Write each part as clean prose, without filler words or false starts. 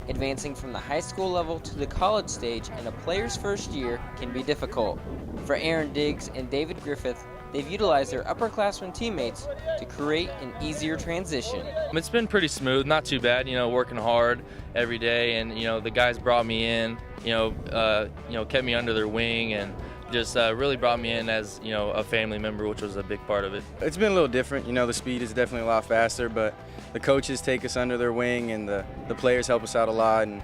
Advancing from the high school level to the college stage in a player's first year can be difficult. For Aaron Diggs and David Griffith, they've utilized their upperclassmen teammates to create an easier transition. It's been pretty smooth, not too bad, working hard every day, and, the guys brought me in, kept me under their wing, and just really brought me in as, a family member, which was a big part of it. It's been a little different. The speed is definitely a lot faster, but the coaches take us under their wing, and the players help us out a lot, and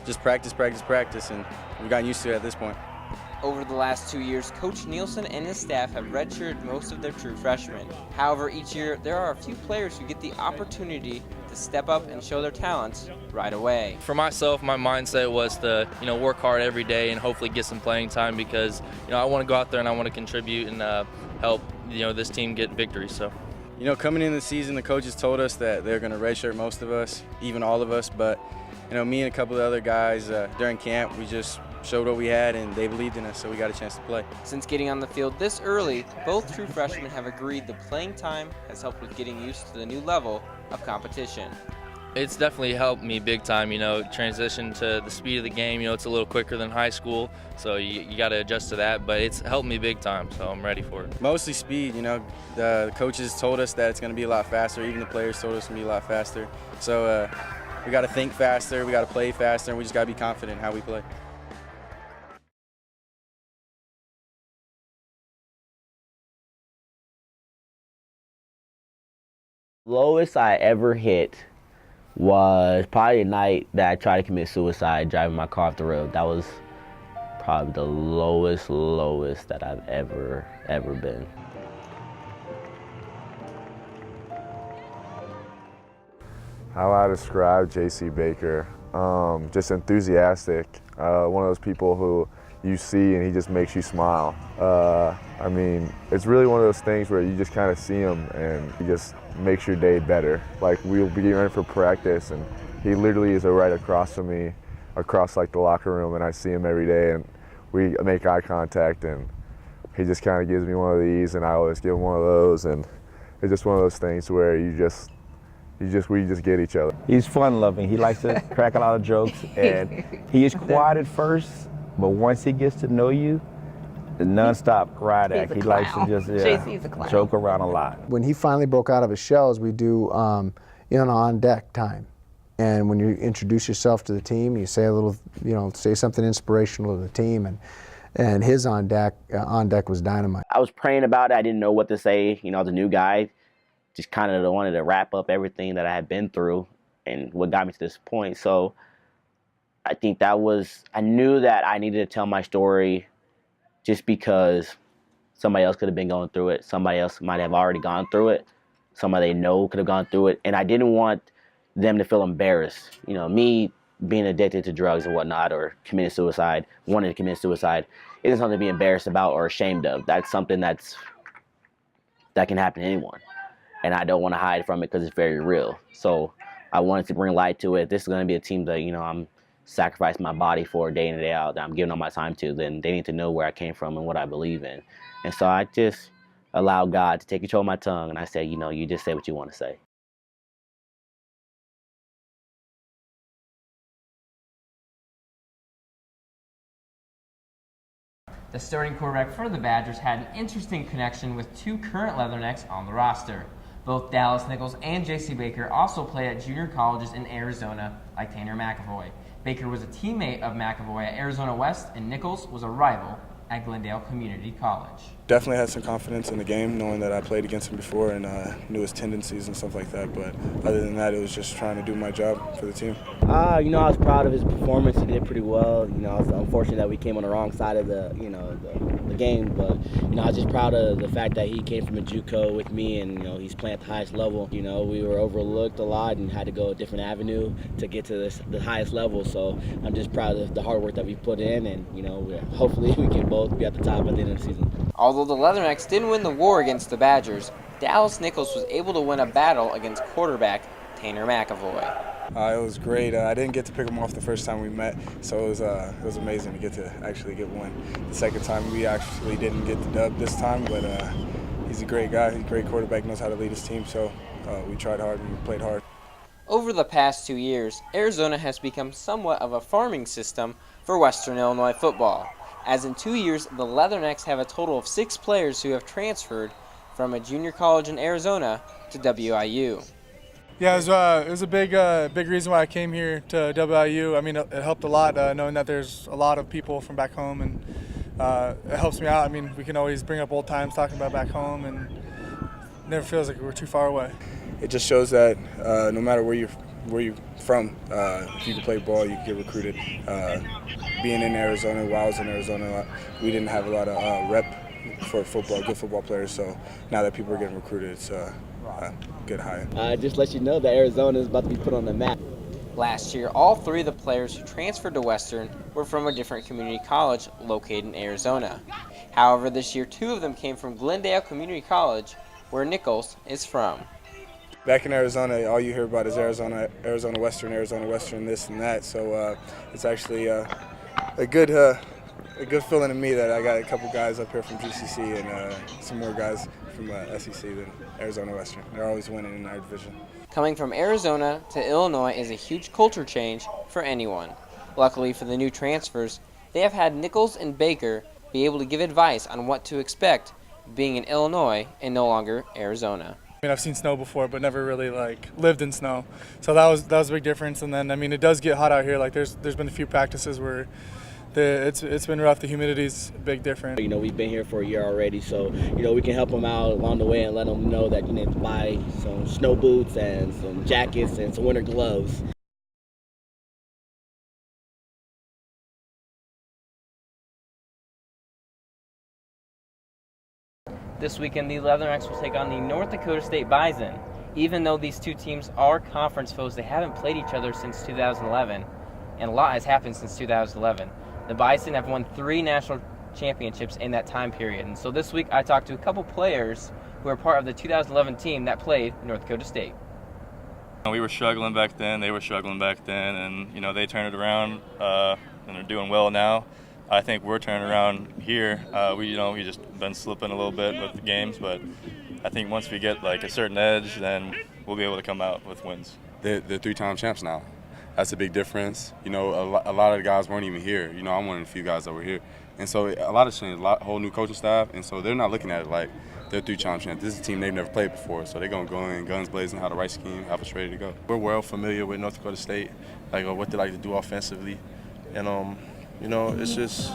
just practice, and we've gotten used to it at this point. Over the last 2 years, Coach Nielsen and his staff have redshirted most of their true freshmen. However, each year there are a few players who get the opportunity to step up and show their talents right away. For myself, my mindset was to, work hard every day and hopefully get some playing time because, I want to go out there and I want to contribute and help, this team get victories. So. Coming into the season, the coaches told us that they're going to redshirt most of us, even all of us, but, me and a couple of other guys during camp, we just showed what we had, and they believed in us, so we got a chance to play. Since getting on the field this early, both true freshmen have agreed the playing time has helped with getting used to the new level of competition. It's definitely helped me big time, transition to the speed of the game. It's a little quicker than high school, so you got to adjust to that, but it's helped me big time, so I'm ready for it. Mostly speed, the coaches told us that it's going to be a lot faster, even the players told us it's going to be a lot faster. So we got to think faster, we got to play faster, and we just got to be confident in how we play. Lowest I ever hit was probably a night that I tried to commit suicide driving my car off the road. That was probably the lowest that I've ever been. How I describe J.C. Baker, just enthusiastic, one of those people who you see and he just makes you smile. It's really one of those things where you just kind of see him and he just makes your day better. Like we'll be ready for practice and he literally is right across from me, across like the locker room, and I see him every day and we make eye contact and he just kind of gives me one of these and I always give him one of those, and it's just one of those things where we just get each other. He's fun loving. He likes to crack a lot of jokes and he is quiet at first, but once he gets to know you, the nonstop ride act. He likes to just joke around a lot. When he finally broke out of his shells, we do on deck time. And when you introduce yourself to the team, you say a little, say something inspirational to the team, and his on deck was dynamite. I was praying about it. I didn't know what to say. I was a new guy. Just kind of wanted to wrap up everything that I had been through and what got me to this point. So I think I knew that I needed to tell my story just because somebody else could have been going through it. Somebody else might have already gone through it. Somebody they know could have gone through it. And I didn't want them to feel embarrassed. Me being addicted to drugs and whatnot or wanting to commit suicide, isn't something to be embarrassed about or ashamed of. That's something that can happen to anyone. And I don't want to hide from it because it's very real. So I wanted to bring light to it. This is going to be a team that, I'm sacrificing my body for day in and day out, that I'm giving all my time to. Then they need to know where I came from and what I believe in. And so I just allowed God to take control of my tongue. And I said, you just say what you want to say. The starting quarterback for the Badgers had an interesting connection with two current Leathernecks on the roster. Both Dallas Nichols and J.C. Baker also play at junior colleges in Arizona, like Tanner McAvoy. Baker was a teammate of McAvoy at Arizona West, and Nichols was a rival at Glendale Community College. Definitely had some confidence in the game, knowing that I played against him before and knew his tendencies and stuff like that. But other than that, it was just trying to do my job for the team. I was proud of his performance. He did pretty well. It was unfortunate that we came on the wrong side of the game. But I was just proud of the fact that he came from a JUCO with me, and he's playing at the highest level. We were overlooked a lot and had to go a different avenue to get to the highest level. So I'm just proud of the hard work that we put in, and hopefully we can both be at the top at the end of the season. Although the Leathernecks didn't win the war against the Badgers, Dallas Nichols was able to win a battle against quarterback Tanner McAvoy. It was great. I didn't get to pick him off the first time we met, so it was amazing to get to actually get one. The second time we actually didn't get the dub this time, but he's a great guy. He's a great quarterback, knows how to lead his team, so we tried hard and we played hard. Over the past 2 years, Arizona has become somewhat of a farming system for Western Illinois football, as in 2 years the Leathernecks have a total of 6 players who have transferred from a junior college in Arizona to WIU. Yeah, it was a big reason why I came here to WIU. I mean, it helped a lot knowing that there's a lot of people from back home, and it helps me out. I mean, we can always bring up old times talking about back home, and it never feels like we're too far away. It just shows that no matter where you're from, if you can play ball, you can get recruited. Being in Arizona, while I was in Arizona, we didn't have a lot of rep for football, good football players. So now that people are getting recruited, it's a good hire. Just let you know that Arizona is about to be put on the map. Last year, all 3 of the players who transferred to Western were from a different community college located in Arizona. However, this year 2 of them came from Glendale Community College, where Nichols is from. Back in Arizona, all you hear about is Arizona Western, this and that. So it's actually a good feeling to me that I got a couple guys up here from GCC and some more guys from SEC than Arizona Western. They're always winning in our division. Coming from Arizona to Illinois is a huge culture change for anyone. Luckily for the new transfers, they have had Nichols and Baker be able to give advice on what to expect being in Illinois and no longer Arizona. I mean, I've seen snow before, but never really lived in snow, so that was a big difference. And then, I mean, it does get hot out here. Like there's been a few practices where it's been rough. The humidity's a big difference. You know, we've been here for a year already, so we can help them out along the way and let them know that you need to buy some snow boots and some jackets and some winter gloves. This weekend, the Leathernecks will take on the North Dakota State Bison. Even though these 2 teams are conference foes, they haven't played each other since 2011, and a lot has happened since 2011. The Bison have won 3 national championships in that time period, and so this week I talked to a couple players who are part of the 2011 team that played North Dakota State. We were struggling back then, they were struggling back then, and they turned it around, and they're doing well now. I think we're turning around here. We just been slipping a little bit with the games, but I think once we get like a certain edge, then we'll be able to come out with wins. They're 3-time champs now. That's a big difference. A lot of the guys weren't even here. I'm one of the few guys that were here, and so a lot has changed. Whole new coaching staff, and so they're not looking at it like they're 3-time champs. This is a team they've never played before, so they're gonna go in guns blazing, have the right scheme, have us ready to go. We're well familiar with North Dakota State, what they like to do offensively, and it's just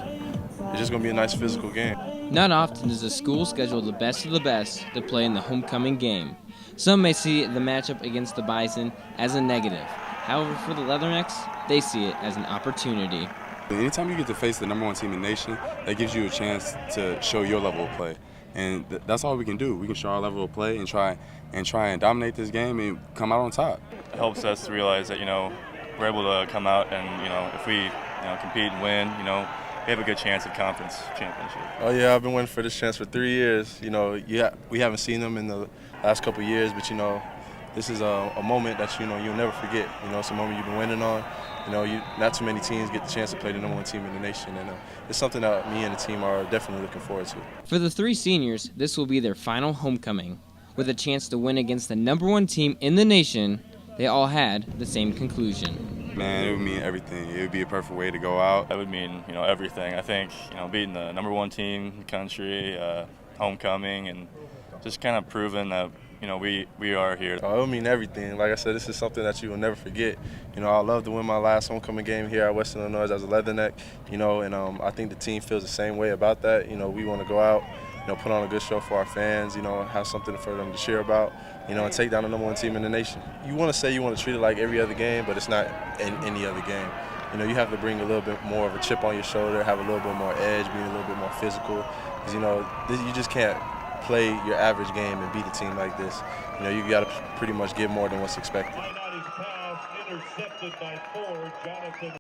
gonna be a nice physical game. Not often does a school schedule the best of the best to play in the homecoming game. Some may see the matchup against the Bison as a negative. However, for the Leathernecks, they see it as an opportunity. Anytime you get to face the #1 team in the nation, that gives you a chance to show your level of play. And that's all we can do. We can show our level of play and try and dominate this game and come out on top. It helps us to realize that, we're able to come out and, if we, compete and win, we have a good chance at conference championship. Oh yeah, I've been waiting for this chance for 3 years. We haven't seen them in the last couple of years, but this is a moment that you'll never forget. It's a moment you've been waiting on. Not too many teams get the chance to play the #1 team in the nation, and it's something that me and the team are definitely looking forward to. For the 3 seniors, this will be their final homecoming. With a chance to win against the #1 team in the nation, they all had the same conclusion. Man, it would mean everything. It would be a perfect way to go out. That would mean, everything. I think, beating the #1 team in the country, homecoming, and just kind of proving that, we are here. It would mean everything. Like I said, this is something that you will never forget. I love to win my last homecoming game here at Western Illinois as a Leatherneck, and I think the team feels the same way about that. We want to go out, put on a good show for our fans, have something for them to cheer about, and take down the #1 team in the nation. You want to say you want to treat it like every other game, but it's not any other game. You have to bring a little bit more of a chip on your shoulder, have a little bit more edge, be a little bit more physical, because, you just can't play your average game and beat a team like this. You got to pretty much give more than what's expected.